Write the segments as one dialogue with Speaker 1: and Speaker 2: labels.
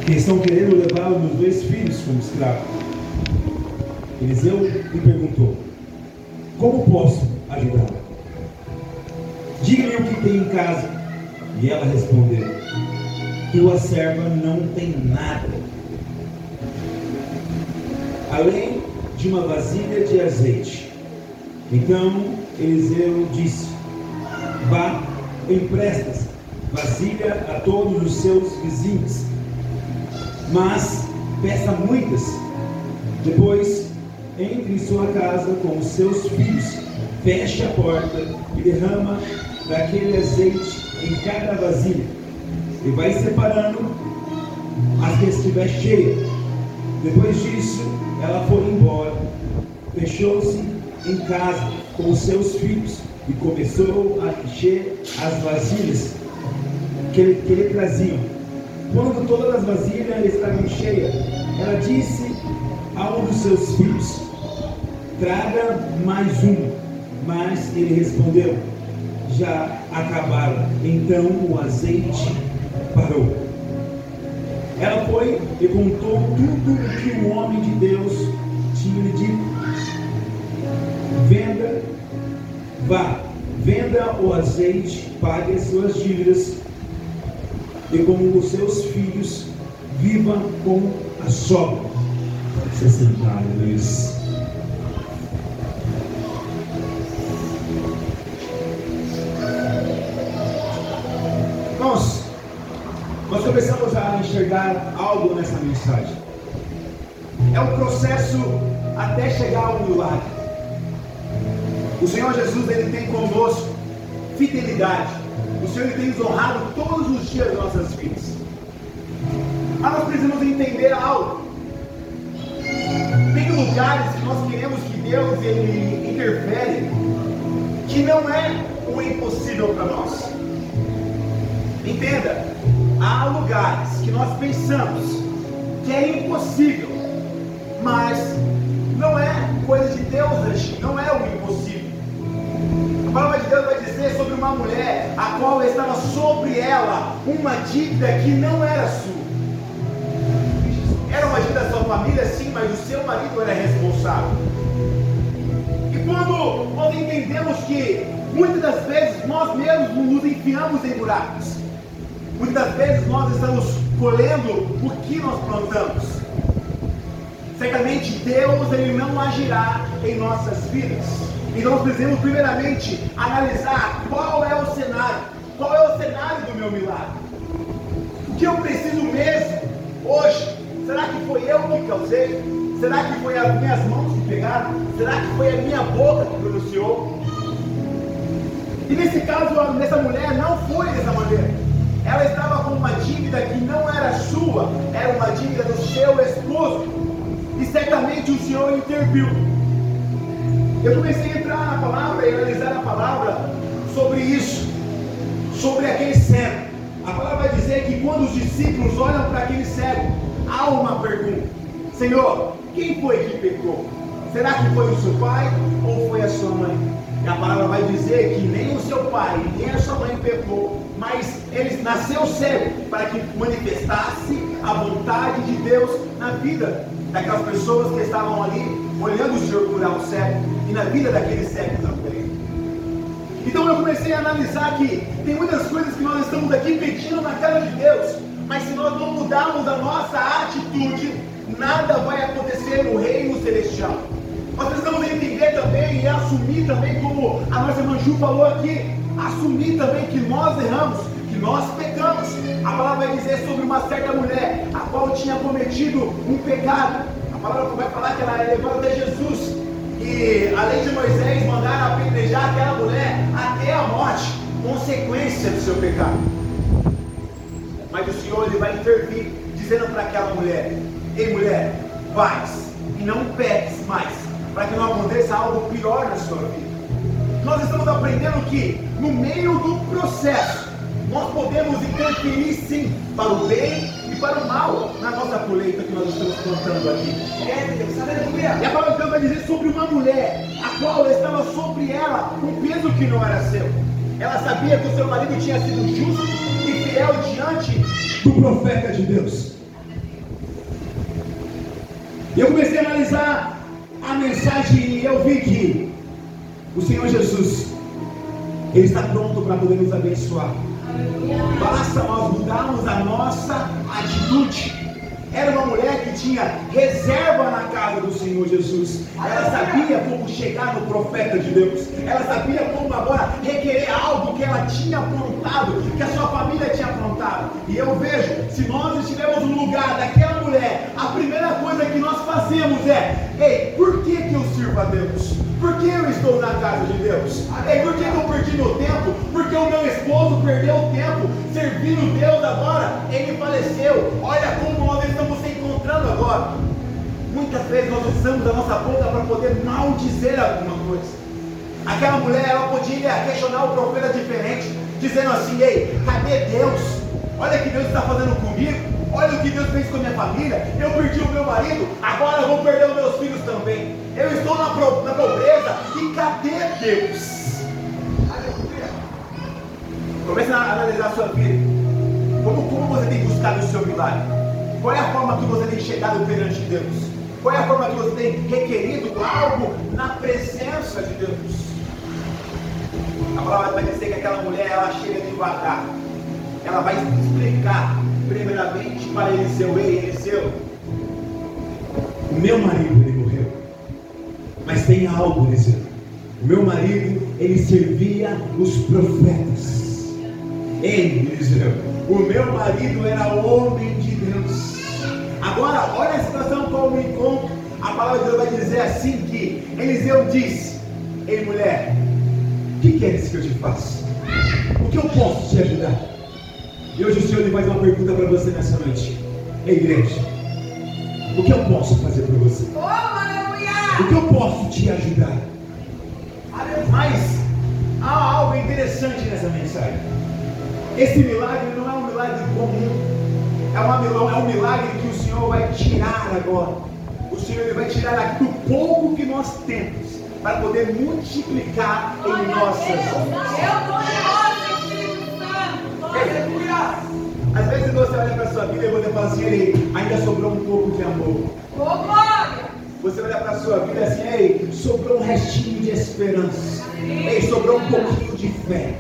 Speaker 1: que estão querendo levar os meus 2 filhos como escravos. Eliseu lhe perguntou: como posso ajudá-la? Diga-me o que tem em casa. E ela respondeu: tua serva não tem nada, além de uma vasilha de azeite. Então Eliseu disse: vá, empresta vasilha a todos os seus vizinhos, mas peça muitas. Depois entre em sua casa com os seus filhos, feche a porta e derrama daquele azeite em cada vasilha, e vai separando as que estiver cheia. Depois disso, ela foi embora, fechou-se em casa com os seus filhos e começou a encher as vasilhas que lhe traziam. Quando todas as vasilhas estavam cheias, ela disse a um dos seus filhos: traga mais uma. Mas ele respondeu: já acabaram. Então o azeite parou. Ela foi e contou tudo o que o homem de Deus tinha lhe dito. Venda o azeite, pague as suas dívidas, e com os seus filhos viva com a sobra. Você sentado, Luiz. Nós começamos a enxergar algo nessa mensagem. É um processo até chegar ao milagre. O Senhor Jesus, Ele tem conosco fidelidade. O Senhor, Ele tem nos honrado todos os dias das nossas vidas. Mas nós precisamos entender algo. Tem lugares que nós queremos que Deus Ele interfere, que não é o impossível para nós. Entenda, há lugares que nós pensamos que é impossível, mas não é coisa de Deus agir, não é o impossível. A palavra de Deus vai dizer sobre uma mulher a qual estava sobre ela uma dívida que não era sua. Era uma dívida da sua família, sim, mas o seu marido era responsável. E quando nós entendemos que muitas das vezes nós mesmos nos enfiamos em buracos, muitas das vezes nós estamos colhendo o que nós plantamos. Certamente Deus Ele não agirá em nossas vidas. Então nós precisamos primeiramente analisar qual é o cenário. Qual é o cenário do meu milagre? O que eu preciso mesmo hoje? Será que foi eu que causei? Será que foi as minhas mãos que pegaram? Será que foi a minha boca que pronunciou? E nesse caso, nessa mulher não foi dessa maneira. Ela estava com uma dívida que não era sua, era uma dívida do seu esposo. E certamente o Senhor interviu. Eu comecei a entrar na palavra e analisar a palavra sobre isso, sobre aquele cego. A palavra vai dizer que quando os discípulos olham para aquele cego, há uma pergunta: Senhor, quem foi que pecou? Será que foi o seu pai ou foi a sua mãe? E a palavra vai dizer que nem o seu pai, nem a sua mãe pecou, mas ele nasceu cego para que manifestasse a vontade de Deus na vida daquelas pessoas que estavam ali olhando o Senhor curar o cego e na vida daquele cego também. Então eu comecei a analisar que tem muitas coisas que nós estamos aqui pedindo na cara de Deus, mas se nós não mudarmos a nossa atitude, nada vai acontecer no reino celestial. Nós precisamos entender também e assumir também, como a nossa irmã Ju falou aqui, assumir também que nós erramos, que nós pecamos. A palavra vai dizer sobre uma certa mulher, a qual tinha cometido um pecado. A palavra vai falar que ela é levada até Jesus, e além de Moisés mandar apedrejar aquela mulher até a morte, consequência do seu pecado. Mas o Senhor Ele vai intervir, dizendo para aquela mulher: ei mulher, vais e não peques mais, para que não aconteça algo pior na sua vida. Nós estamos aprendendo que no meio do processo nós podemos interferir sim para o bem e para o mal na nossa colheita que nós estamos plantando aqui. E a palavra de Deus vai dizer sobre uma mulher a qual estava sobre ela um peso que não era seu. Ela sabia que o seu marido tinha sido justo e fiel diante do profeta de Deus. E eu comecei a analisar a mensagem e eu vi que o Senhor Jesus, Ele está pronto para poder nos abençoar. Basta nós mudarmos a nossa atitude. Era uma mulher que tinha reserva na casa do Senhor Jesus. Ela sabia como chegar no profeta de Deus. Ela sabia como agora requerer algo que ela tinha aprontado, que a sua família tinha aprontado. E eu vejo, se nós estivermos no lugar daquela mulher, a primeira coisa que nós fazemos é: ei, por que eu sirvo a Deus? Por que eu estou na casa de Deus? Ei, por que eu perdi meu tempo? Porque o meu esposo perdeu o tempo servindo Deus agora, ele faleceu. Olha como nós estamos se encontrando agora. Muitas vezes nós usamos a nossa boca para poder maldizer alguma coisa. Aquela mulher, ela podia questionar o profeta diferente, dizendo assim: ei, cadê Deus? Olha o que Deus está fazendo comigo. Olha o que Deus fez com a minha família. Eu perdi o meu marido, agora eu vou perder os meus filhos também. Eu estou na pobreza, e cadê Deus? Aleluia. Comece a analisar a sua vida. Como você tem buscado o seu milagre? Qual é a forma que você tem chegado perante Deus? Qual é a forma que você tem requerido algo na presença de Deus? A palavra vai dizer que aquela mulher, ela chega devagar. Ela vai explicar primeiramente para Eliseu: ei, Eliseu, o meu marido, ele morreu, mas tem algo, Eliseu. O meu marido, ele servia os profetas. Ei, Eliseu, o meu marido era homem de Deus. Agora, olha a situação qual me encontro. A palavra de Deus vai dizer assim que Eliseu disse: ei, mulher, o que queres que eu te faça? O que eu posso te ajudar? E hoje o Senhor faz uma pergunta para você nessa noite. Ei, igreja, o que eu posso fazer por você? O que eu posso te ajudar? Mas há algo interessante nessa mensagem. Esse milagre não é um milagre comum. É um milagre que o Senhor vai tirar agora. O Senhor, ele vai tirar do pouco que nós temos para poder multiplicar em nossas vidas. Às vezes você olha para a sua vida e você fala assim: ei, ainda sobrou um pouco de amor. Você olha para a sua vida assim: ei, sobrou um restinho de esperança. Ei, sobrou um pouquinho de fé.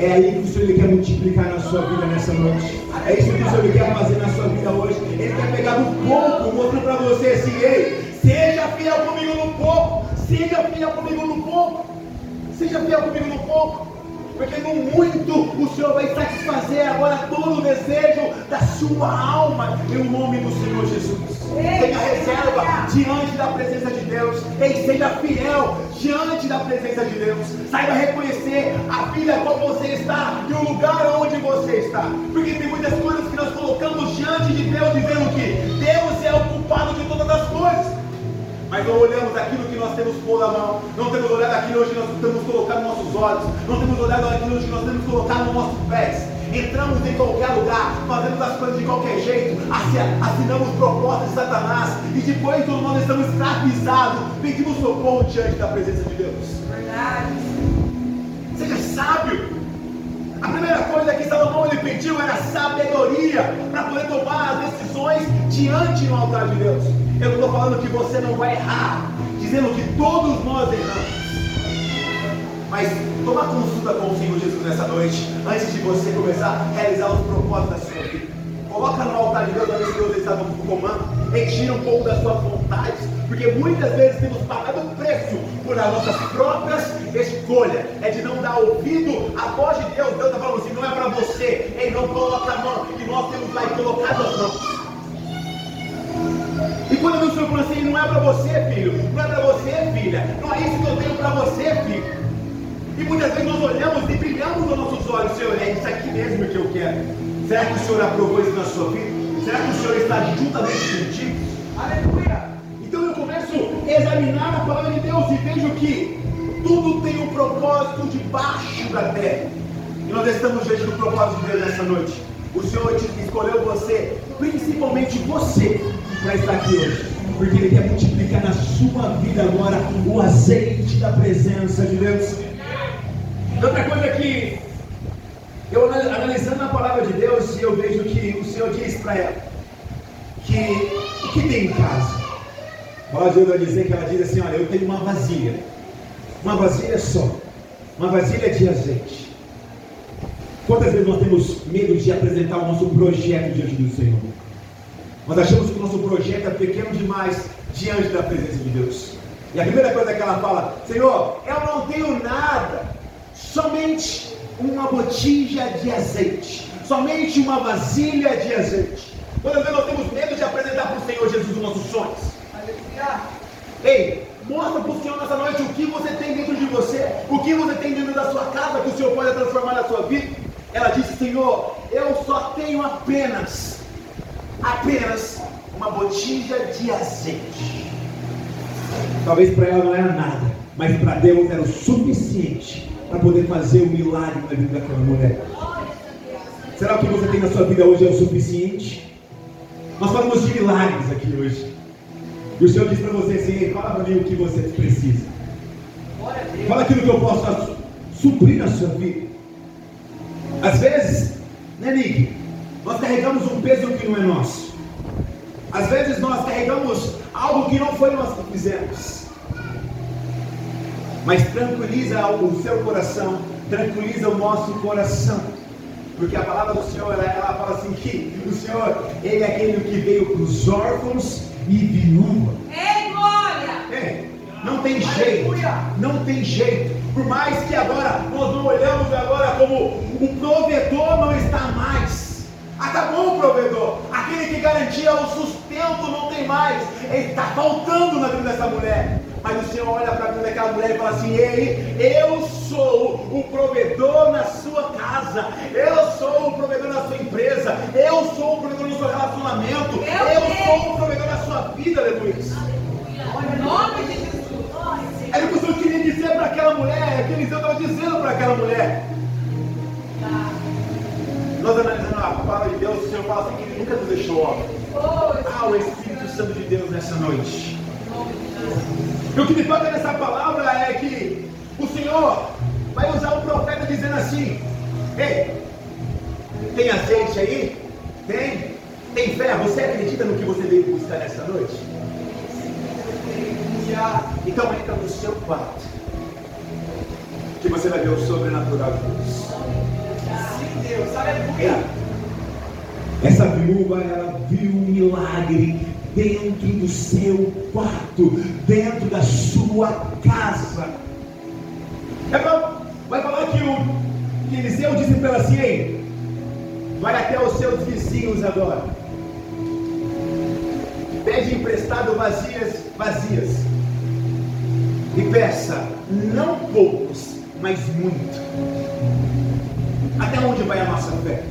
Speaker 1: É aí que o Senhor, ele quer multiplicar na sua vida nessa noite. É isso que o Senhor, ele quer fazer na sua vida hoje. Ele quer pegar do pouco, mostrando para você assim: ei, seja fiel comigo no pouco. Seja fiel comigo no pouco. Seja fiel comigo no pouco. Porque no muito o Senhor vai satisfazer agora todo o desejo da sua alma, em nome do Senhor Jesus. Tenha reserva diante da presença de Deus. Ei, seja fiel diante da presença de Deus. Saiba reconhecer a vida como você está e o lugar onde você está. Porque tem muitas coisas que nós colocamos diante de Deus, dizendo que Deus é o culpado de todas as coisas. Mas não olhamos aquilo que nós temos posto na mão, não temos olhado aquilo onde nós temos colocado nossos olhos, não temos olhado aquilo onde nós temos colocado nos nossos pés. Entramos em qualquer lugar, fazemos as coisas de qualquer jeito, assinamos propostas de Satanás, e depois, quando nós estamos escravizados, pedimos socorro diante da presença de Deus. Verdade. Seja sábio. A primeira coisa que Salomão ele pediu era sabedoria para poder tomar as decisões diante do altar de Deus. Eu não estou falando que você não vai errar, dizendo que todos nós erramos. Mas toma consulta com o Senhor Jesus nessa noite, antes de você começar a realizar os propósitos da sua vida. Coloca no altar de Deus, para ver se Deus está no comando. Retira um pouco das suas vontades, porque muitas vezes temos pagado o preço por as nossas próprias escolhas. É de não dar ouvido à voz de Deus. Deus está falando assim: não é para você. Ele não coloca a mão, e nós temos lá colocado as mãos. E quando o Senhor falou assim: não é para você, filho, não é para você, filha, não é isso que eu tenho para você, filho. E muitas vezes nós olhamos e brilhamos nos nossos olhos: Senhor, é isso aqui mesmo que eu quero. Será que o Senhor aprovou isso na sua vida? Será que o Senhor está juntamente contigo? Aleluia! Então eu começo a examinar a palavra de Deus e vejo que tudo tem um propósito debaixo da terra. E nós estamos diante do propósito de Deus nessa noite. O Senhor escolheu você, principalmente você, para estar aqui hoje, porque Ele quer multiplicar na sua vida agora o azeite da presença de Deus. Outra coisa que eu, analisando a palavra de Deus, eu vejo que o Senhor diz para ela que o que tem em casa? A palavra de Deus vai dizer que ela diz assim: olha, eu tenho uma vasilha só, uma vasilha de azeite. Quantas vezes nós temos medo de apresentar o nosso projeto diante do Senhor? Nós achamos que o nosso projeto é pequeno demais diante da presença de Deus. E a primeira coisa que ela fala: Senhor, eu não tenho nada, somente uma botija de azeite, somente uma vasilha de azeite. Quantas vezes nós temos medo de apresentar para o Senhor Jesus os nossos sonhos? Ei, mostra para o Senhor nessa noite o que você tem dentro de você, o que você tem dentro da sua casa que o Senhor pode transformar na sua vida. Ela disse: Senhor, eu só tenho apenas uma botija de azeite. Talvez para ela não era nada, mas para Deus era o suficiente para poder fazer o milagre na vida daquela mulher. Será que o que você tem na sua vida hoje é o suficiente? Nós falamos de milagres aqui hoje. E o Senhor diz para você assim: fala para mim o que você precisa. Fala aquilo que eu posso suprir na sua vida. Às vezes, né, Nick? Nós carregamos um peso que não é nosso. Às vezes nós carregamos algo que não foi nós que fizemos. Mas tranquiliza o seu coração, tranquiliza o nosso coração. Porque a palavra do Senhor, ela fala assim que o Senhor, Ele é aquele que veio para os órfãos e viúva.
Speaker 2: Ei, glória!
Speaker 1: Não tem jeito, não tem jeito. Por mais que agora nós não olhamos agora como o provedor não está mais. Acabou o provedor. Aquele que garantia o sustento não tem mais. Ele está faltando na vida dessa mulher. Mas o Senhor olha para a vida daquela mulher e fala assim: ei, eu sou o provedor na sua casa, eu sou o provedor na sua empresa, eu sou o provedor no seu relacionamento, eu sou o provedor na sua vida, aleluia.
Speaker 2: Em nome de Jesus.
Speaker 1: Era o que o Senhor queria dizer para aquela mulher, que Eliseu estava dizendo para aquela mulher. Nós analisando a palavra de Deus, o Senhor fala assim que Ele nunca nos deixou órfãos. O Espírito Santo de Deus nessa noite. E o que me toca nessa palavra é que o Senhor vai usar o profeta dizendo assim: ei, tem azeite aí? Tem fé? Você acredita no que você veio buscar nessa noite? Então entra no seu quarto, que você vai ver o sobrenatural de Deus. Sim, Deus, aleluia. Essa viúva, ela viu um milagre dentro do seu quarto, dentro da sua casa. Vai falar que o Eliseu disse para ela assim: ei, vai até os seus vizinhos agora, pede emprestado vazias, e peça, não poucos, mas muito. Até onde vai a nossa fé?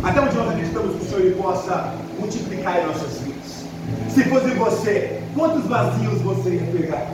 Speaker 1: Até onde nós acreditamos que o Senhor possa multiplicar em nossas vidas? Se fosse você, quantos vazios você ia pegar?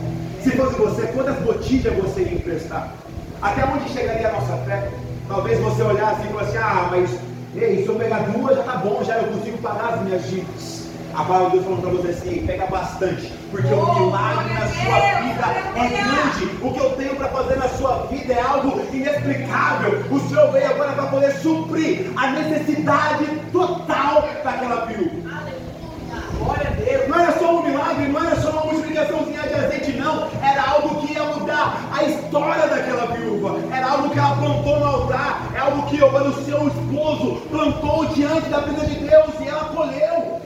Speaker 1: Se fosse você, quantas botijas você ia emprestar? Até onde chegaria a nossa fé? Talvez você olhasse e falasse: mas ei, se eu pegar duas já está bom, já eu consigo pagar as minhas dívidas. A palavra de Deus falando para você assim: pega bastante, porque o milagre na sua vida é grande. O que eu tenho para fazer na sua vida é algo inexplicável. O Senhor veio agora para poder suprir a necessidade total daquela viúva. Glória a Deus. Não era só um milagre, não era só uma multiplicaçãozinha de azeite, não. Era algo que ia mudar a história daquela viúva. Era algo que ela plantou no altar. É algo que o seu esposo plantou diante da vida de Deus e ela colheu.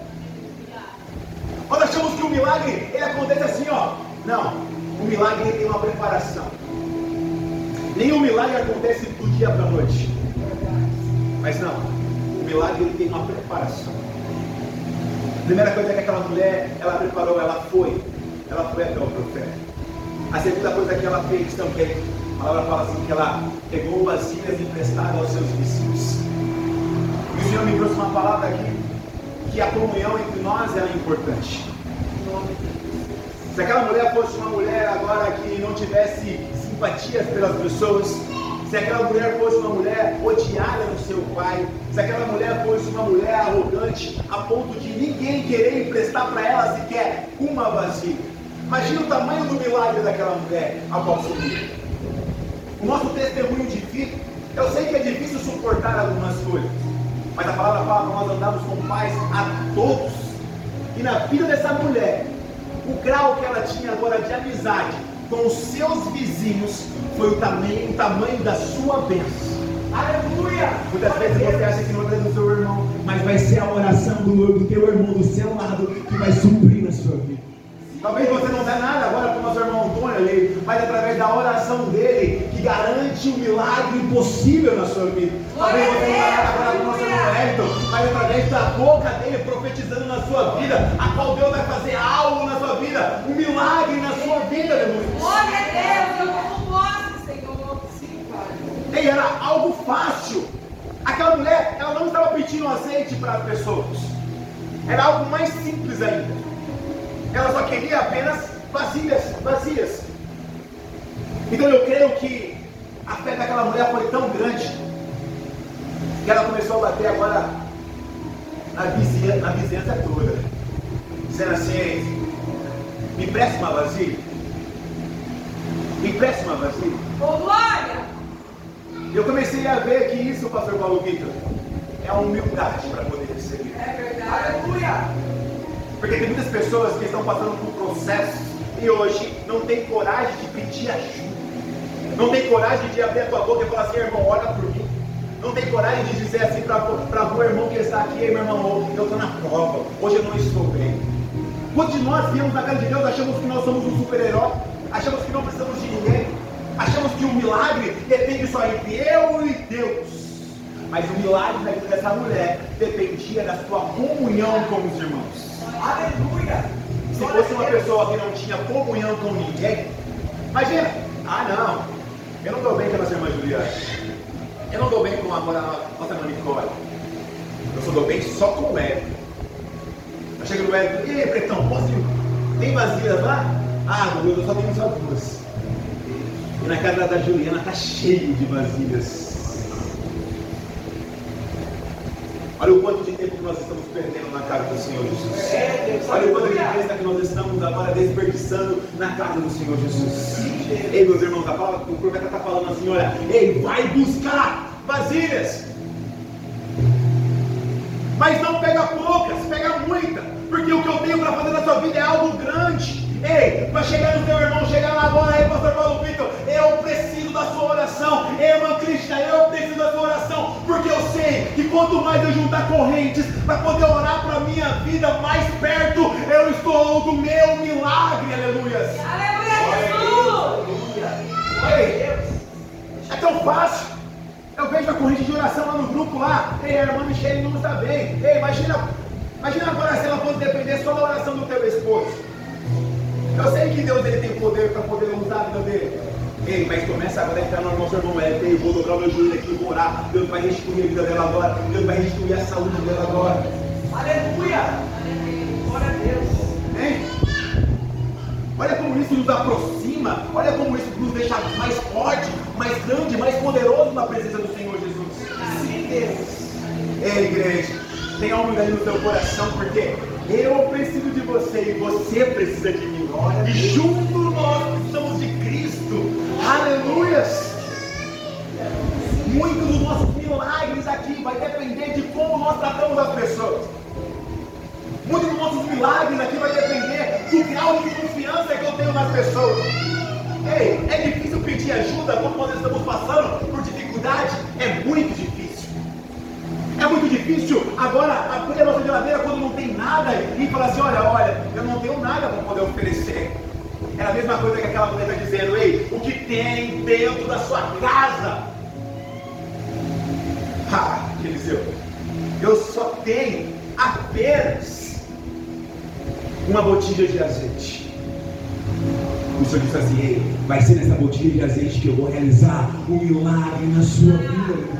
Speaker 1: Nós achamos que o milagre, ele acontece assim, ó. Não, o milagre ele tem uma preparação. Nenhum milagre acontece do dia para a noite. Mas não, o milagre ele tem uma preparação. A primeira coisa é que aquela mulher, ela preparou, ela foi até o profeta. A segunda coisa que ela fez também, a palavra fala assim, que ela pegou vasilhas emprestadas aos seus vizinhos. E o Senhor me trouxe uma palavra aqui, que a comunhão entre nós é importante. Se aquela mulher fosse uma mulher agora que não tivesse simpatias pelas pessoas, se aquela mulher fosse uma mulher odiada no seu pai, se aquela mulher fosse uma mulher arrogante a ponto de ninguém querer emprestar para ela sequer uma vasilha, imagina o tamanho do milagre daquela mulher após subir. O nosso testemunho de vida, eu sei que é difícil suportar algumas coisas, mas a palavra fala que nós andamos com paz a todos. E na vida dessa mulher, O grau que ela tinha agora de amizade com os seus vizinhos foi o tamanho da sua bênção.
Speaker 3: Aleluia!
Speaker 1: Muitas vezes você acha que não vai do seu irmão, mas vai ser a oração do teu irmão do seu lado que vai suprir na sua vida. Talvez você não dê nada agora para o nosso irmão Antônio ali, mas através da oração dele que garante um milagre impossível na sua vida. Talvez você não dê nada agora para o nosso irmão Hector, mas através da boca dele profetizando na sua vida, a qual Deus vai fazer algo na sua vida, um milagre na sua vida, aleluia.
Speaker 2: Glória a Deus, eu tomo posse, Senhor. Sim, Pai.
Speaker 1: E era algo fácil. Aquela mulher, ela não estava pedindo azeite para as pessoas. Era algo mais simples ainda. Ela só queria apenas vazias. Então eu creio que a fé daquela mulher foi tão grande que ela começou a bater agora na vizinhança toda, dizendo assim: me empresta uma vasilha. Me empresta uma vasilha.
Speaker 2: Ô, glória!
Speaker 1: Eu comecei a ver que isso, pastor Paulo Vitor, é uma humildade para poder receber.
Speaker 2: É verdade.
Speaker 3: Aleluia!
Speaker 1: Porque tem muitas pessoas que estão passando por processos e hoje não tem coragem de pedir ajuda. Não tem coragem de abrir a tua boca e falar assim: irmão, olha por mim. Não tem coragem de dizer assim para o irmão que está aqui: meu irmão, eu estou na prova, hoje eu não estou bem. Quantos de nós viemos na casa de Deus, achamos que nós somos um super-herói, achamos que não precisamos de ninguém, achamos que o milagre depende só de eu e Deus. Mas o milagre da vida dessa mulher dependia da sua comunhão com os irmãos.
Speaker 3: Aleluia!
Speaker 1: Se fosse uma pessoa que não tinha comunhão com ninguém, imagina: não, eu não dou bem com a nossa irmã Juliana, eu não dou bem com a nossa irmã Nicole, eu só dou bem só com o Hélio. Eu chego no Hélio: e aí, Pretão, posso ir? Tem vasilhas lá? Meu Deus, eu só tenho só duas. E na casa da Juliana está cheio de vasilhas. Olha o quanto de tempo que nós estamos perdendo na casa do Senhor Jesus. Olha o quanto de tempo que nós estamos agora desperdiçando na casa do Senhor Jesus. Ei, meus irmãos, o profeta está falando assim: olha, ei, vai buscar vasilhas. Mas não pega poucas, pega muita. Porque o que eu tenho para fazer na sua vida é algo grande. Ei, para chegar no teu irmão, chegar lá agora, ei, pastor Paulo Vitor, eu preciso da sua oração. Ei, irmã Cristian, eu preciso da sua oração. Porque eu sei que quanto mais eu juntar correntes para poder orar para a minha vida, mais perto eu estou do meu milagre. Aleluia.
Speaker 2: Aleluia, Jesus.
Speaker 1: Ei, é tão fácil. Eu vejo a corrente de oração lá no grupo lá. Ei, a irmã Michele não está bem. Ei, imagina agora se ela fosse depender só da oração do teu esposo. Eu sei que Deus ele tem poder para poder usar a vida dele. Ei, mas começa agora a entrar no nosso irmão Hélio. Eu vou dobrar o meu joelho aqui e vou orar. Deus vai restituir a vida dela agora. Deus vai restituir a saúde dela agora.
Speaker 3: Aleluia! Glória a Deus!
Speaker 1: Hein? Olha como isso nos aproxima. Olha como isso nos deixa mais forte, mais grande, mais poderoso na presença do Senhor Jesus.
Speaker 3: Sim, Deus!
Speaker 1: Ei, igreja, tenha humildade no teu coração, porque eu preciso de você e você precisa de mim. E junto nós precisamos de Cristo. Aleluias! Muitos dos nossos milagres aqui vai depender de como nós tratamos as pessoas. Muitos dos nossos milagres aqui vai depender do grau de confiança que eu tenho nas pessoas. Ei, é difícil pedir ajuda quando nós estamos passando por dificuldade? É muito difícil. É muito difícil agora abrir a nossa geladeira quando não tem nada e falar assim: olha, eu não tenho nada para poder oferecer. É a mesma coisa que aquela mulher está dizendo: ei, o que tem dentro da sua casa? Eliseu, eu só tenho apenas uma botija de azeite. O Senhor disse assim: ei, vai ser nessa botija de azeite que eu vou realizar um milagre na sua vida.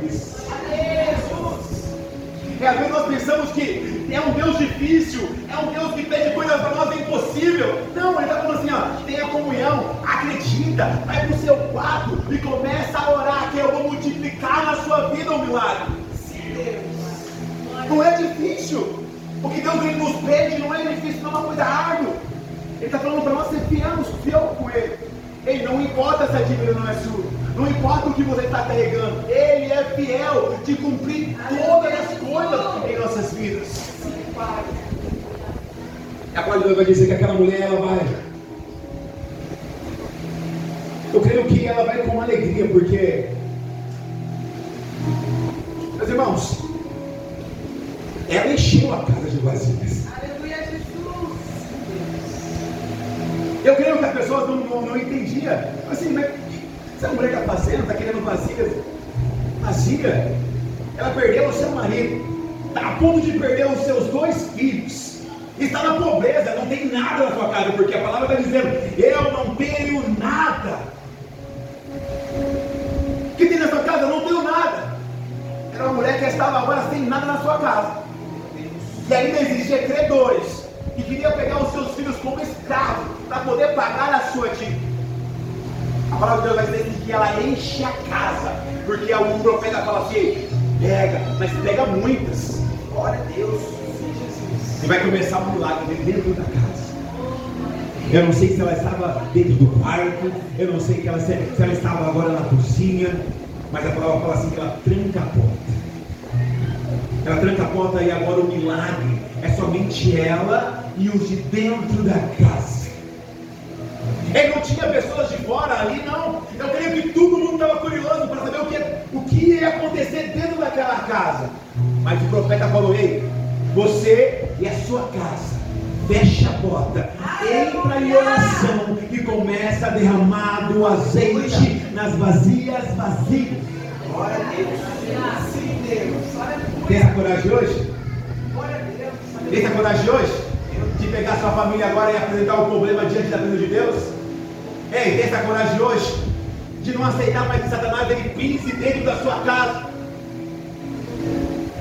Speaker 1: Às vezes nós pensamos que é um Deus difícil, é um Deus que pede coisas para nós, é impossível. Não, ele está falando assim: tenha comunhão, acredita, vai para o seu quarto e começa a orar, que eu vou multiplicar na sua vida um milagre. Sim, Deus. Não é difícil. O que Deus nos pede não é difícil, não é uma coisa árdua. Ele está falando para nós ser fiel com Ele. Ei, não importa se a dívida não é sua, não importa o que você está carregando, Ele é fiel de cumprir todas as coisas em nossas vidas. A palavra de Deus vai dizer que aquela mulher, ela vai. Eu creio que ela vai com alegria, porque, meus irmãos, ela encheu a casa de vasilhas.
Speaker 2: Aleluia, Jesus.
Speaker 1: Eu creio que as pessoas não entendiam. Assim, mas o que essa mulher está fazendo? Está querendo vasilhas? Vasilha? Ela perdeu o seu marido, está a ponto de perder os seus 2 filhos, está na pobreza, não tem nada na sua casa, porque a palavra está dizendo: eu não tenho nada. O que tem na sua casa? Eu não tenho nada. Era uma mulher que estava agora sem nada na sua casa, e ainda existiam credores que queriam pegar os seus filhos como escravos para poder pagar a sua dívida. A palavra de Deus vai dizer que ela enche a casa, porque algum profeta fala assim: pega, mas pega muitas. Glória a Deus. E vai começar um milagre dentro da casa. Eu não sei se ela estava dentro do quarto, eu não sei se ela estava agora na cozinha, mas a palavra fala assim que ela tranca a porta. Ela tranca a porta e agora o milagre é somente ela e os de dentro da casa. Ele não tinha pessoas de fora ali, não. Eu creio que todo mundo estava curioso para saber o que ia acontecer dentro daquela casa. Mas o profeta falou: ei, você e a sua casa, fecha a porta, entra em oração e começa a derramar do azeite nas vasilhas vazias.
Speaker 3: Glória a Deus. Sim, Deus.
Speaker 1: Tem essa coragem hoje?
Speaker 3: Glória a Deus.
Speaker 1: Tem essa coragem hoje? De pegar sua família agora e apresentar o problema diante da presença de Deus? Ei, tem essa coragem hoje? De não aceitar mais que Satanás ele pise dentro da sua casa?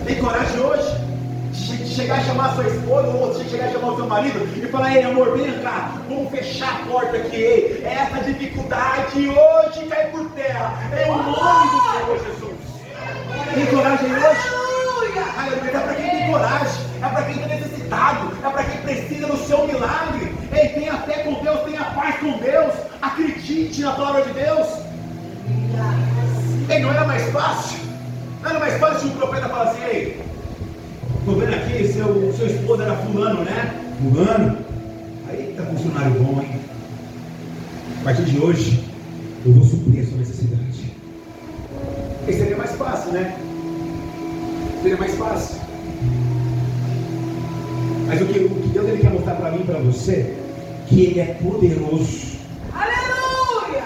Speaker 1: Tem coragem hoje? De chegar a chamar a sua esposa, ou de chegar a chamar o seu marido e falar: ei, amor, vem cá, vamos fechar a porta aqui, ei, essa dificuldade hoje cai por terra, em nome do Senhor Jesus. Tem coragem hoje? Aleluia. É para quem tem coragem, é para quem está necessitado, é para quem precisa do seu milagre. Ei, tenha fé com Deus, tenha paz com Deus, acredite na palavra de Deus. Ei, não era mais fácil? Não era mais fácil o profeta falar assim: ei, estou vendo aqui, seu esposo era fulano, né? Fulano? Aí tá funcionário bom, hein? A partir de hoje, eu vou suprir a sua necessidade. Esse seria mais fácil, né? Seria mais fácil. Mas o que Deus ele quer mostrar para mim e para você, que Ele é poderoso.
Speaker 2: Aleluia!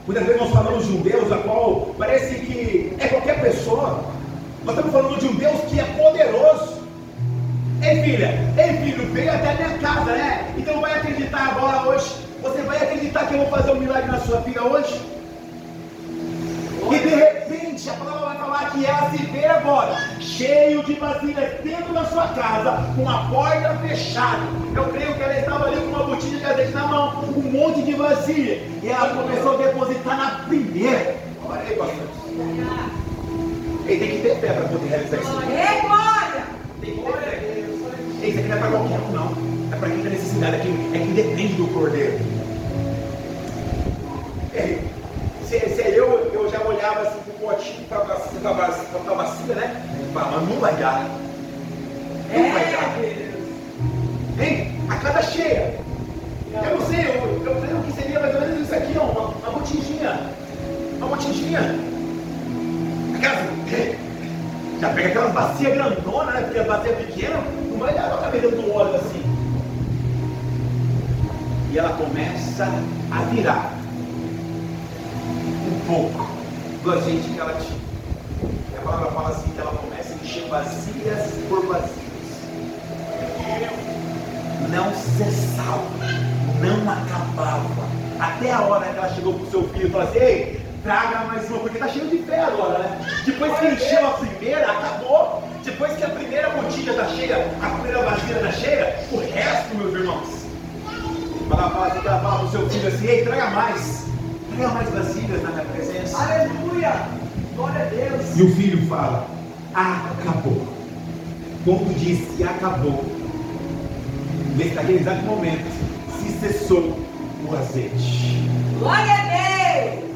Speaker 1: Muitas vezes nós falamos de um Deus a qual parece que é qualquer pessoa. Nós estamos falando de um Deus que é poderoso. Ei filho, veio até a minha casa, né? Então vai acreditar agora hoje. Você vai acreditar que eu vou fazer um milagre na sua vida hoje? E de repente a palavra vai falar que ela se vê agora, cheio de vasilhas dentro da sua casa, com a porta fechada. Eu creio que ela estava ali com uma botija de azeite na mão, um monte de vasilha. E ela começou a depositar na primeira. Olha aí, pastor. Ei, tem que ter fé para poder realizar isso.
Speaker 2: Ei, glória!
Speaker 1: Tem que ter fé. Ei, isso aqui não é para qualquer um, não. É para quem tem necessidade, é quem depende do cordeiro. Ei, se eu já olhava assim pro potinho, para a bacia, né? Mas não vai dar. Não vai dar. Hein? A cada cheia. Eu não sei, eu creio que seria mais ou menos isso aqui, ó, uma botijinha. Uma botijinha. Já pega aquelas bacias grandonas, né? Porque a bacia pequena não vai dar pra caber dentro do óleo assim. E ela começa a virar um pouco do azeite que ela tinha. E a palavra fala assim que ela começa a encher vasilhas por vasilhas. Não cessava, não acabava. Até a hora que ela chegou pro seu filho e falou assim: ei, traga mais uma, porque tá cheio de fé agora, né? Depois que encheu a primeira, acabou. Depois que a primeira botija está cheia, a primeira vasilha está cheia, o resto, meus irmãos. Ela fala assim, que ela fala pro seu filho assim: ei, traga mais vasilhas na minha presença.
Speaker 3: Aleluia! Glória a Deus!
Speaker 1: E o filho fala: acabou. Quando disse acabou, naquele exato momento, se cessou o azeite.
Speaker 2: Glória a Deus!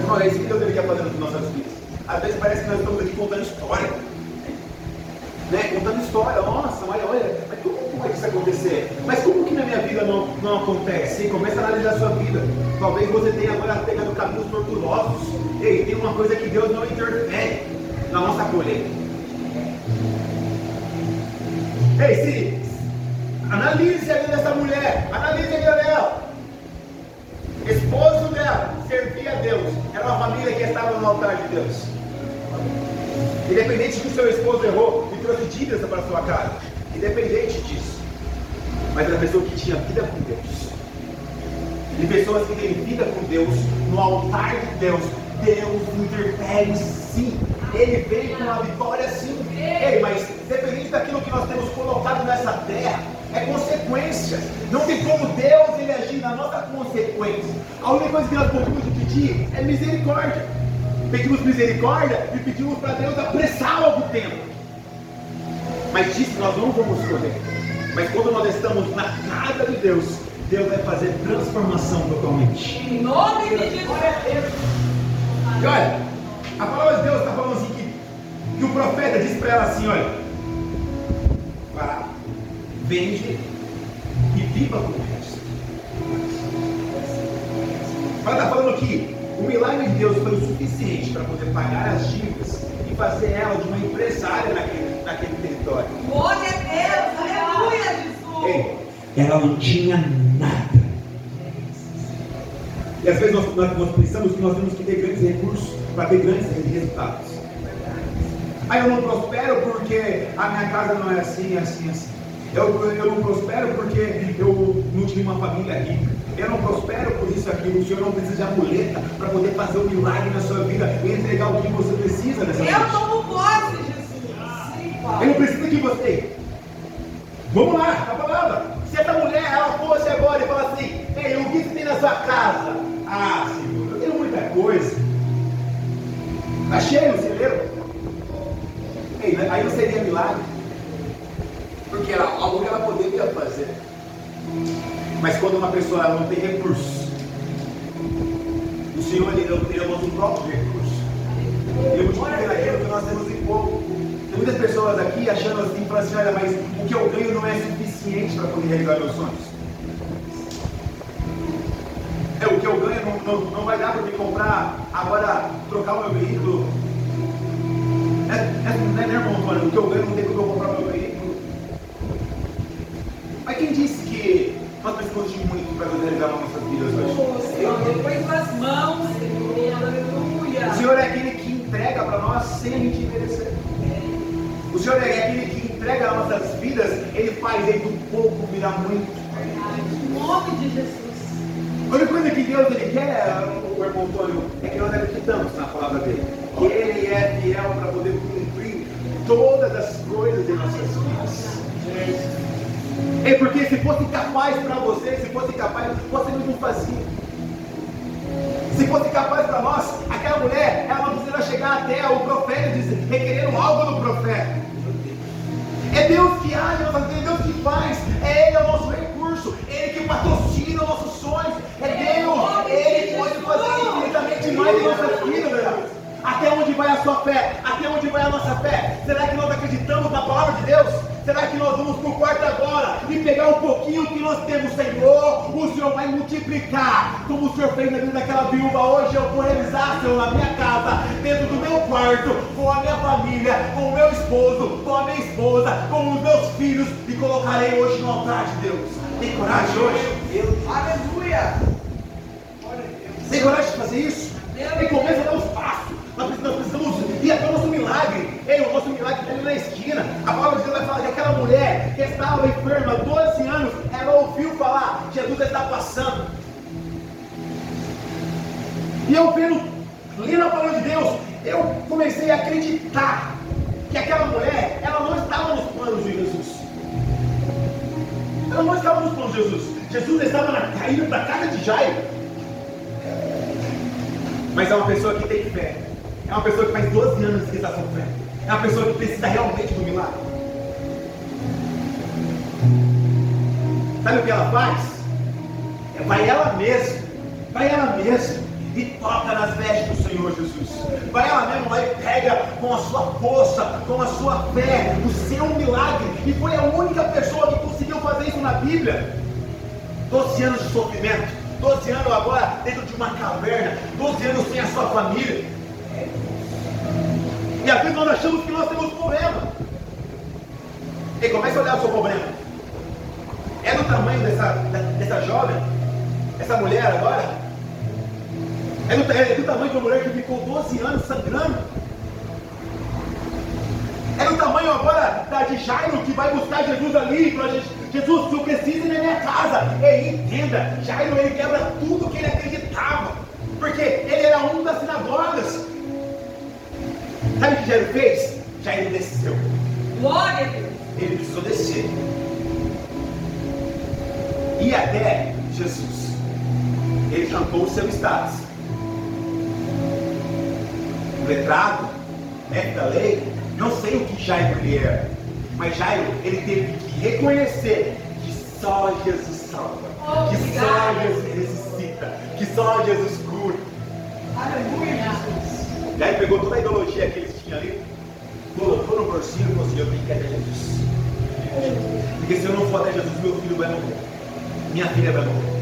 Speaker 1: Irmão, é isso que Deus quer fazer nas nossas vidas. Às vezes parece que nós estamos aqui contando história, né? Contando história. Nossa, olha, mas como pode isso acontecer? Mas como que na minha vida não acontece? Começa a analisar a sua vida. Talvez você tenha agora pegado caminhos tortuosos. Ei, tem uma coisa que Deus não interfere na nossa colheita. Ei, analise a vida dessa mulher, analise a vida dela. Esposo dela servia a Deus, era uma família que estava no altar de Deus. Independente que o seu esposo errou e trouxe dívidas para a sua casa, independente disso, mas era uma pessoa que tinha vida com Deus. E pessoas que têm vida com Deus, no altar de Deus, Deus interfere sim. Ele vem com a vitória sim. Ei, mas dependente daquilo que nós temos colocado nessa terra, é consequência. Não tem como Deus ele agir na nossa consequência. A única coisa que nós podemos pedir é misericórdia. Pedimos misericórdia e pedimos para Deus apressar algum tempo. Mas disso nós não vamos correr. Mas quando nós estamos na casa de Deus, Deus vai fazer transformação totalmente.
Speaker 2: Em nome de Jesus.
Speaker 1: E olha, a palavra de Deus está falando assim que o profeta disse para ela assim, olha, vá, vende e viva com o resto. Ela está falando que o milagre de Deus foi o suficiente para poder pagar as dívidas e fazer ela de uma empresária naquele território.
Speaker 2: Glória a Deus, aleluia, Jesus.
Speaker 1: Ei, ela não tinha nada. E às vezes nós pensamos que nós temos que ter grandes recursos para ter grandes resultados. Aí eu não prospero porque a minha casa não é assim, assim, assim. Eu não prospero porque eu não tive uma família rica. Eu não prospero por isso aqui. O Senhor não precisa de amuleta para poder fazer um milagre na sua vida e entregar o que você precisa nessa vida.
Speaker 2: Eu tomo posse, Jesus. Sim, Pai.
Speaker 1: Ele não precisa de você. Vamos lá, a palavra. Se essa mulher ela fosse agora e falar assim, ei, o que você tem na sua casa? Ah, Senhor, eu tenho muita coisa. Está cheio o celeiro. Ei, aí não seria milagre. Porque algo que ela poderia fazer. Mas quando uma pessoa ela não tem recursos, o Senhor ele mostra o próprio recurso. Ele multiplica naquilo que nós temos em pouco. Tem muitas pessoas aqui achando assim, falando assim, olha, mas o que eu ganho não é suficiente para poder realizar meus sonhos. O que eu ganho não vai dar para me comprar, agora trocar o meu veículo. Né, irmão Antônio? O que eu ganho não tem como eu comprar o meu veículo. Mas quem disse que nós precisamos de muito para poder realizar nossas vidas hoje?
Speaker 2: Senhor, depois das mãos, Senhor, aleluia.
Speaker 1: O Senhor é aquele que entrega para nós sem a gente merecer. O Senhor é aquele que entrega as nossas vidas, Ele faz aí do pouco virar muito.
Speaker 2: Em nome de Jesus.
Speaker 1: A única coisa que Deus ele quer, o irmão Antônio, é que nós acreditamos na palavra dele. Que Ele é fiel para poder cumprir todas as coisas em nossas vidas. É porque se fosse capaz para você, se fosse capaz, você não fazia. Se fosse capaz para nós, aquela mulher, ela não precisa chegar até o profeta requerendo algo do profeta. É Deus que age, é Deus que faz, é Ele o nosso recurso, Ele que patrocina os nossos sonhos, é Deus, Ele pode fazer infinitamente mais em nossas vidas, Deus. Até onde vai a sua fé? Até onde vai a nossa fé? Será que nós acreditamos na palavra de Deus? Será que nós vamos para o quarto agora e pegar um pouquinho que nós temos, Senhor? O Senhor vai multiplicar, como o Senhor fez na vida daquela viúva. Hoje eu vou realizar, Senhor, na minha casa, dentro do meu quarto, com a minha família, com o meu esposo, com a minha esposa, com os meus filhos, e colocarei hoje no altar de Deus. Tem coragem hoje?
Speaker 3: Aleluia!
Speaker 1: Tem coragem de fazer isso? E começa a dar os passos. Nós precisamos ir até o nosso milagre. Ei, o nosso milagre está ali na esquina. A palavra de Deus vai falar que aquela mulher que estava enferma há 12 anos, ela ouviu falar, Jesus está passando. E eu lendo a palavra de Deus, eu comecei a acreditar que aquela mulher, ela não estava nos planos de Jesus. Ela não estava nos planos de Jesus. Jesus estava indo para a casa de Jairo. Mas é uma pessoa que tem fé. É uma pessoa que faz 12 anos que está sofrendo. É uma pessoa que precisa realmente do milagre. Sabe o que ela faz? Vai ela mesma e toca nas vestes do Senhor Jesus. Vai ela mesma lá e pega com a sua força, com a sua fé, o seu milagre. E foi a única pessoa que conseguiu ver isso na Bíblia. 12 anos de sofrimento, 12 anos agora dentro de uma caverna, 12 anos sem a sua família. E às vezes nós achamos que nós temos problema. E comece a olhar o seu problema. É do tamanho dessa jovem, essa mulher agora? É do tamanho de uma mulher que ficou 12 anos sangrando? É do tamanho agora da de Jairo, que vai buscar Jesus ali, para Jesus, se eu preciso ir na minha casa. E entenda, Jairo, ele quebra tudo que ele acreditava, porque ele era um das sinagogas. Sabe o que Jairo fez? Jairo desceu.
Speaker 2: Glória a Deus.
Speaker 1: Ele precisou descer. E até Jesus. Ele trancou o seu status. O letrado, mestre da lei, não sei o que Jairo ele era, mas Jairo ele teve que reconhecer que só Jesus salva, que só Jesus ressuscita, que só Jesus cura.
Speaker 3: Aleluia, Jesus.
Speaker 1: Jairo pegou toda a ideologia que eles tinham ali, colocou no bolsinho e falou assim: eu tenho que ir até Jesus, porque se eu não for até Jesus, meu filho vai morrer, minha filha vai morrer.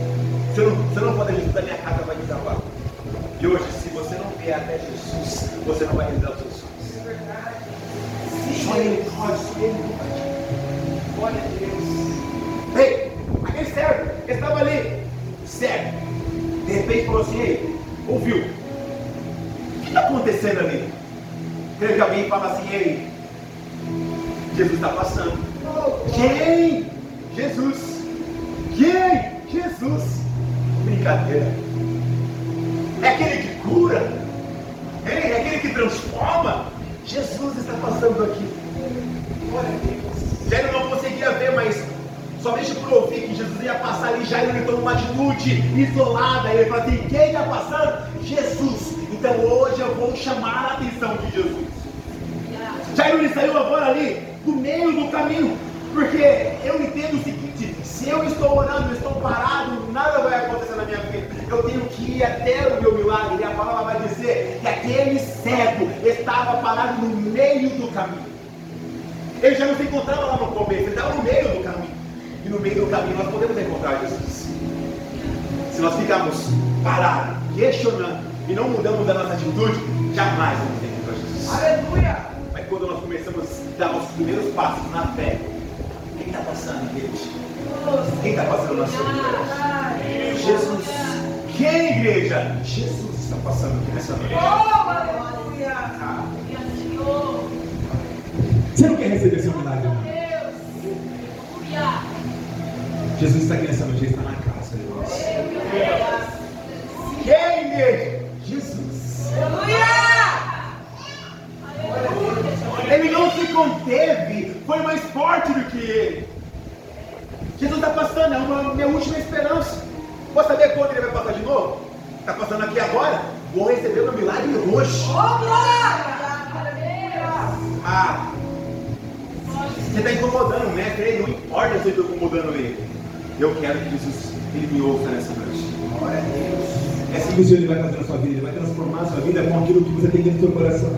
Speaker 1: Se eu não for até Jesus, a minha casa vai desabar. E hoje, se você não vier até Jesus, você não vai realizar os seus sonhos.
Speaker 3: É verdade.
Speaker 1: Só Ele pode, só Ele pode.
Speaker 3: Glória a Deus.
Speaker 1: Ei, aquele servo que estava ali, cego, de repente falou assim: ei, ouviu? O que está acontecendo ali? Creio que alguém fala assim: ei, Jesus está passando. Quem? Jesus. Quem? Jesus. Brincadeira. É aquele que cura. É aquele que transforma. Jesus está passando aqui.
Speaker 3: Glória a Deus.
Speaker 1: Jairo não conseguia ver, mas somente por ouvir que Jesus ia passar ali, Jairo ele tomou uma atitude isolada. Ele falou assim: quem está passando? Jesus. Então hoje eu vou chamar a atenção de Jesus. Jairo ele saiu agora ali do meio do caminho, porque eu entendo o seguinte: se eu estou orando, eu estou parado, nada vai acontecer na minha vida. Eu tenho que ir até o meu milagre. E a palavra vai dizer que aquele cego estava parado no meio do caminho. Ele já não se encontrava lá no começo, ele estava no meio do caminho. E no meio do caminho nós podemos encontrar Jesus. Se nós ficarmos parados, questionando e não mudamos a nossa atitude, jamais vamos encontrar Jesus.
Speaker 3: Aleluia.
Speaker 1: Mas quando nós começamos a dar os primeiros passos na fé, quem está passando, igreja? Quem está passando na sua vida? Jesus. Quem, igreja? Jesus está passando aqui nessa noite.
Speaker 2: Oh, aleluia.
Speaker 1: Ah,
Speaker 4: Você não quer receber seu milagre, não? Jesus está aqui nessa noite, Ele está na casa de nós.
Speaker 1: quem, igreja? Jesus. Ele não se conteve, foi mais forte do que ele. Jesus está passando, é uma minha última esperança. Vou saber quando ele vai passar de novo? Está passando aqui agora? Vou receber meu milagre hoje. Ah, você está incomodando o mestre, ele não importa se eu estou incomodando ele. Eu quero que Jesus ele me ouça nessa noite.
Speaker 3: Glória a Deus.
Speaker 4: É assim que o Senhor Ele vai fazer na sua vida, Ele vai transformar a sua vida com aquilo que você tem dentro do seu coração.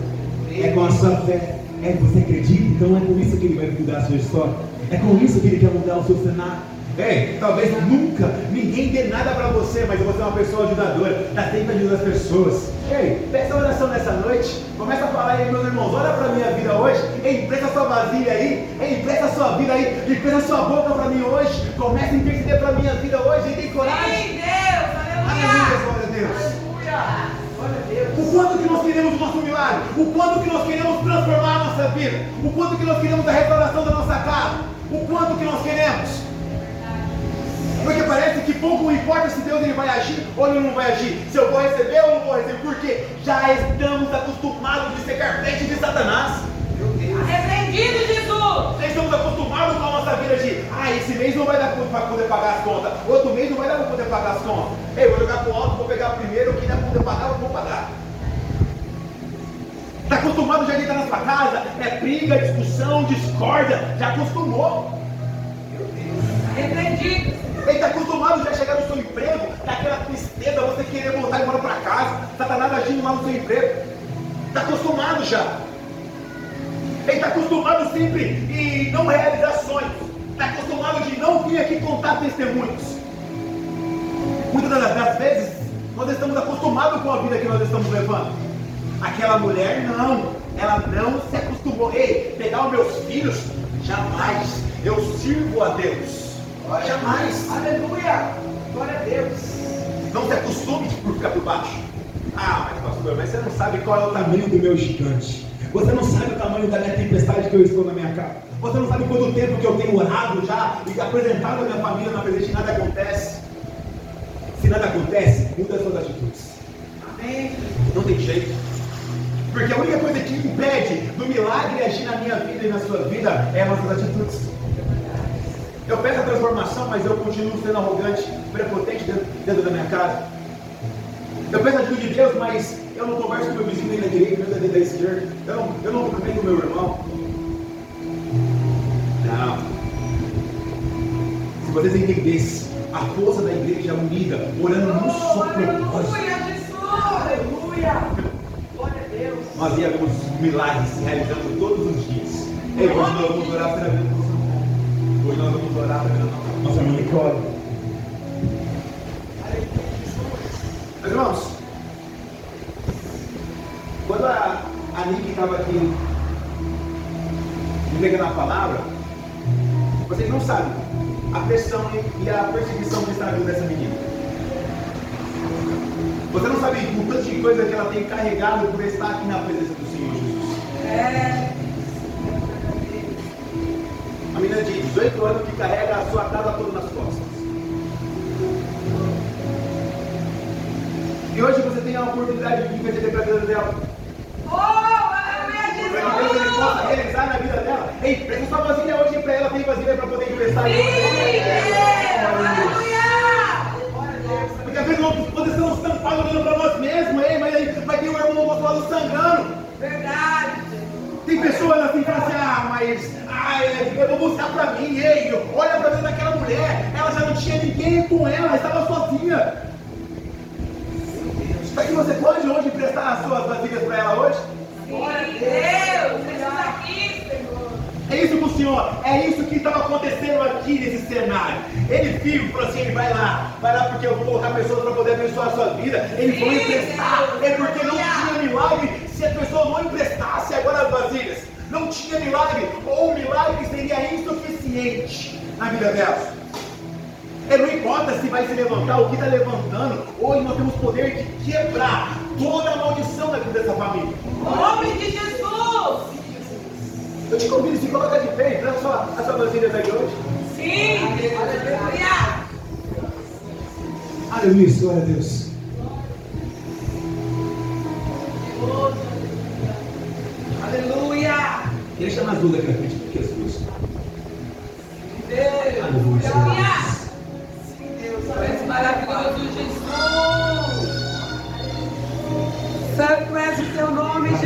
Speaker 4: É com a sua fé. É que você acredita, então é com isso que Ele vai mudar a sua história. É com isso que Ele quer mudar o seu cenário.
Speaker 1: Ei, talvez nunca ninguém dê nada para você, mas você é uma pessoa ajudadora, está sempre ajudando as pessoas. Ei, peça oração nessa noite, começa a falar aí, meus irmãos, olha para a minha vida hoje, empresta sua vasilha aí, empresta sua vida aí, empresta sua boca para mim hoje, comece a interceder para a minha vida hoje, e tem coragem. Aleluia, glória a Deus.
Speaker 3: Glória a Deus.
Speaker 1: O quanto que nós queremos o nosso milagre, o quanto que nós queremos transformar a nossa vida, o quanto que nós queremos a restauração da nossa casa, o quanto que nós queremos. Porque parece que pouco importa se Deus ele vai agir ou ele não vai agir, se eu vou receber ou não vou receber, porque já estamos acostumados de ser carpete de Satanás.
Speaker 2: Repreendido, Jesus.
Speaker 1: Já estamos acostumados com a nossa vida de esse mês não vai dar para poder pagar as contas, outro mês não vai dar para poder pagar as contas. Ei, vou jogar pro alto, vou pegar primeiro, o que der para poder pagar, eu vou pagar. Está acostumado já de entrar na sua casa, é briga, discussão, discórdia, já acostumou.
Speaker 2: Repreendido.
Speaker 1: Ele está acostumado já a chegar no seu emprego, daquela tristeza, você querer voltar embora para casa, Satanás agindo lá no seu emprego. Está acostumado já. Ele está acostumado sempre em não realizar sonhos. Está acostumado de não vim aqui contar testemunhos. Muitas das vezes, nós estamos acostumados com a vida que nós estamos levando. Aquela mulher não, ela não se acostumou. Ei, pegar os meus filhos, jamais. Eu sirvo a Deus. Jamais.
Speaker 3: Aleluia. Glória a Deus.
Speaker 1: Não se acostume por ficar por baixo. Ah, mas pastor, mas você não sabe qual é o tamanho do meu gigante. Você não sabe o tamanho da minha tempestade que eu estou na minha casa. Você não sabe quanto tempo que eu tenho orado já e apresentado a minha família na presença e nada acontece. Se nada acontece, muda as suas atitudes.
Speaker 3: Amém.
Speaker 1: Não tem jeito. Porque a única coisa que impede do milagre agir na minha vida e na sua vida é as nossas atitudes. Eu peço a transformação, mas eu continuo sendo arrogante, prepotente dentro da minha casa. Eu peço a ajuda de Deus, mas eu não converso com meu vizinho nem da direita, nem da esquerda. Eu não cumprimento o meu irmão. Não. Se vocês entendessem a força da igreja unida, orando num só propósito,
Speaker 2: Aleluia, Jesus.
Speaker 3: Aleluia. Glória a Deus.
Speaker 1: nós víamos milagres se realizando todos os dias. Ei, hoje nós vamos orar pela vida do nosso irmão. Hoje nós vamos orar pela vida da nossa mãe Nicole. Meus irmãos, quando a Nick estava aqui me pegando a palavra, vocês não sabem a pressão e a perseguição que está vindo dessa menina. Você não sabe o tanto de coisa que ela tem carregado por estar aqui na presença do Senhor Jesus. A menina de 18 anos que carrega a sua casa toda nas costas. E hoje você tem a oportunidade de interceder para a vida dela.
Speaker 2: Oh, aleluia,
Speaker 1: Para que Deus ele possa
Speaker 2: Jesus.
Speaker 1: realizar na vida dela. Ei, presta sua vasilha hoje para ela, tem vasilha para poder emprestar. Porque às vezes nós estamos tampados olhando para nós mesmos, ei, mas aí vai ter um irmão do outro lado sangrando.
Speaker 2: Verdade.
Speaker 1: Tem pessoas assim que falam assim, eu vou buscar para mim, ei, olha para dentro daquela mulher, ela já não tinha ninguém com ela estava sozinha. Será que você pode hoje emprestar as suas vasilhas para ela hoje?
Speaker 2: Glória a Deus. Jesus aqui, Senhor.
Speaker 1: É isso que o Senhor, é isso que estava acontecendo aqui nesse cenário. Ele viu, falou assim, ele vai lá porque eu vou colocar pessoas para poder abençoar a sua vida. Ele foi emprestar, é porque não tinha milagre se a pessoa não emprestasse agora as vasilhas. Não tinha milagre, ou o milagre seria insuficiente na vida delas. E não importa se vai se levantar, o que está levantando, hoje nós temos poder de quebrar toda a maldição na vida dessa família.
Speaker 2: Em nome de Jesus.
Speaker 1: Eu te convido, se coloca de pé, traz a sua vasilha daqui hoje.
Speaker 2: Sim, aleluia.
Speaker 4: Aleluia, glória a Deus.
Speaker 2: Aleluia.
Speaker 4: Queria chamar as duas aqui na frente, porque as duas.
Speaker 2: Deus.
Speaker 4: Aleluia.
Speaker 2: Aleluia. Deus, maravilhoso Jesus. Santo és o teu nome, Jesus.